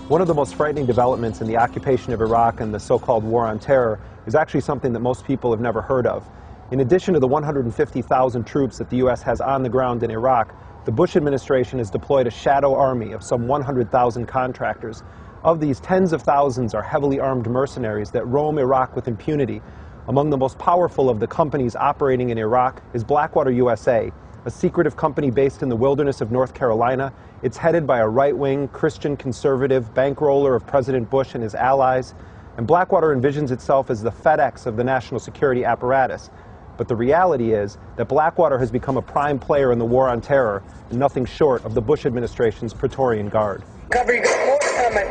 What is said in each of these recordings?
One of the most frightening developments in the occupation of Iraq and the so-called war on terror is actually something that most people have never heard of. In addition to the 150,000 troops that the U.S. has on the ground in Iraq, the Bush administration has deployed a shadow army of some 100,000 contractors. Of these, tens of thousands are heavily armed mercenaries that roam Iraq with impunity. Among the most powerful of the companies operating in Iraq is Blackwater USA, a secretive company based in the wilderness of North Carolina. It's headed by a right-wing, Christian conservative bankroller of President Bush and his allies. And Blackwater envisions itself as the FedEx of the national security apparatus. But the reality is that Blackwater has become a prime player in the war on terror, and nothing short of the Bush administration's Praetorian Guard. Cover, you got more coming.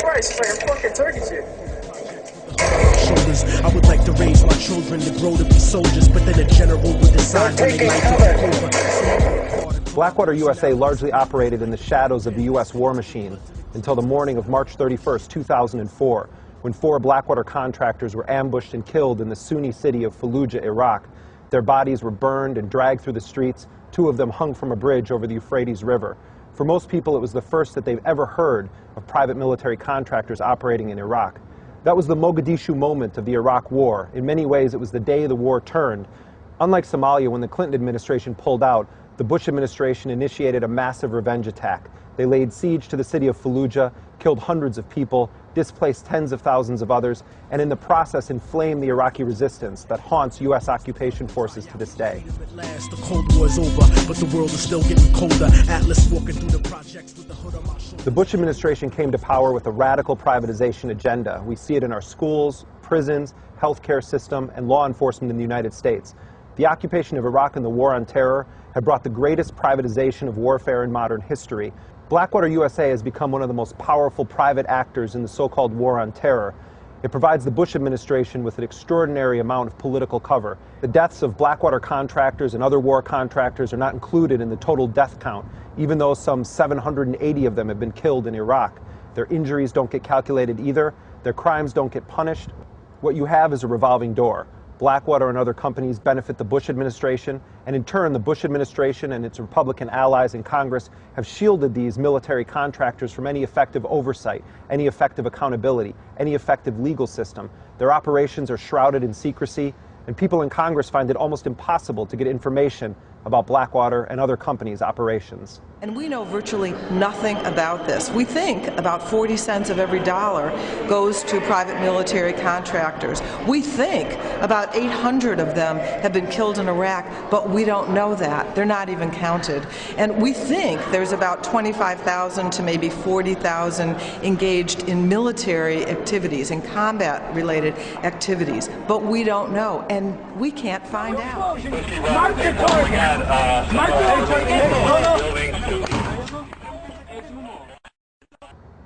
Christ, like a fucking turkey chip. I would like to raise my children to grow to be soldiers, but then a general would decide when they like to take over. Blackwater USA largely operated in the shadows of the U.S. war machine until the morning of March 31st, 2004, when 4 Blackwater contractors were ambushed and killed in the Sunni city of Fallujah, Iraq. Their bodies were burned and dragged through the streets, 2 of them hung from a bridge over the Euphrates River. For most people, it was the first that they've ever heard of private military contractors operating in Iraq. That was the Mogadishu moment of the Iraq War. In many ways, it was the day the war turned. Unlike Somalia, when the Clinton administration pulled out, the Bush administration initiated a massive revenge attack. They laid siege to the city of Fallujah, killed hundreds of people, displaced tens of thousands of others, and in the process inflamed the Iraqi resistance that haunts U.S. occupation forces to this day. The Cold War's over, but the world is still getting colder. Atlas walking through the projects with the hood on my shoulder. The Bush administration came to power with a radical privatization agenda. We see it in our schools, prisons, healthcare system, and law enforcement in the United States. The occupation of Iraq and the war on terror had brought the greatest privatization of warfare in modern history. Blackwater USA has become one of the most powerful private actors in the so-called war on terror. It provides the Bush administration with an extraordinary amount of political cover. The deaths of Blackwater contractors and other war contractors are not included in the total death count, even though some 780 of them have been killed in Iraq. Their injuries don't get calculated either. Their crimes don't get punished. What you have is a revolving door. Blackwater and other companies benefit the Bush administration, and in turn, the Bush administration and its Republican allies in Congress have shielded these military contractors from any effective oversight, any effective accountability, any effective legal system. Their operations are shrouded in secrecy, and people in Congress find it almost impossible to get information about Blackwater and other companies' operations. And we know virtually nothing about this. We think about 40 cents of every dollar goes to private military contractors. We think about 800 of them have been killed in Iraq, but we don't know that. They're not even counted. And we think there's about 25,000 to maybe 40,000 engaged in military activities, in combat-related activities, but we don't know, and we can't find out.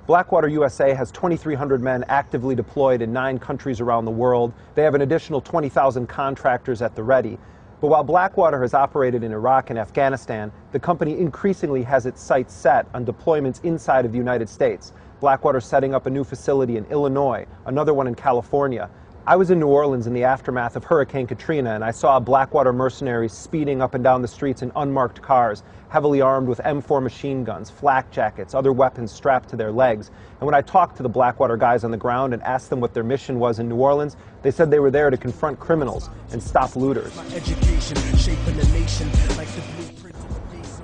Blackwater USA has 2,300 men actively deployed in 9 countries around the world. They have an additional 20,000 contractors at the ready. But while Blackwater has operated in Iraq and Afghanistan, the company increasingly has its sights set on deployments inside of the United States. Blackwater setting up a new facility in Illinois, another one in California. I was in New Orleans in the aftermath of Hurricane Katrina, and I saw Blackwater mercenaries speeding up and down the streets in unmarked cars, heavily armed with M4 machine guns, flak jackets, other weapons strapped to their legs. And when I talked to the Blackwater guys on the ground and asked them what their mission was in New Orleans, they said they were there to confront criminals and stop looters.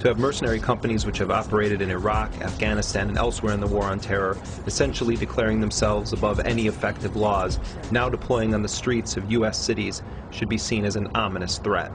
To have mercenary companies which have operated in Iraq, Afghanistan, and elsewhere in the war on terror, essentially declaring themselves above any effective laws, now deploying on the streets of U.S. cities, should be seen as an ominous threat.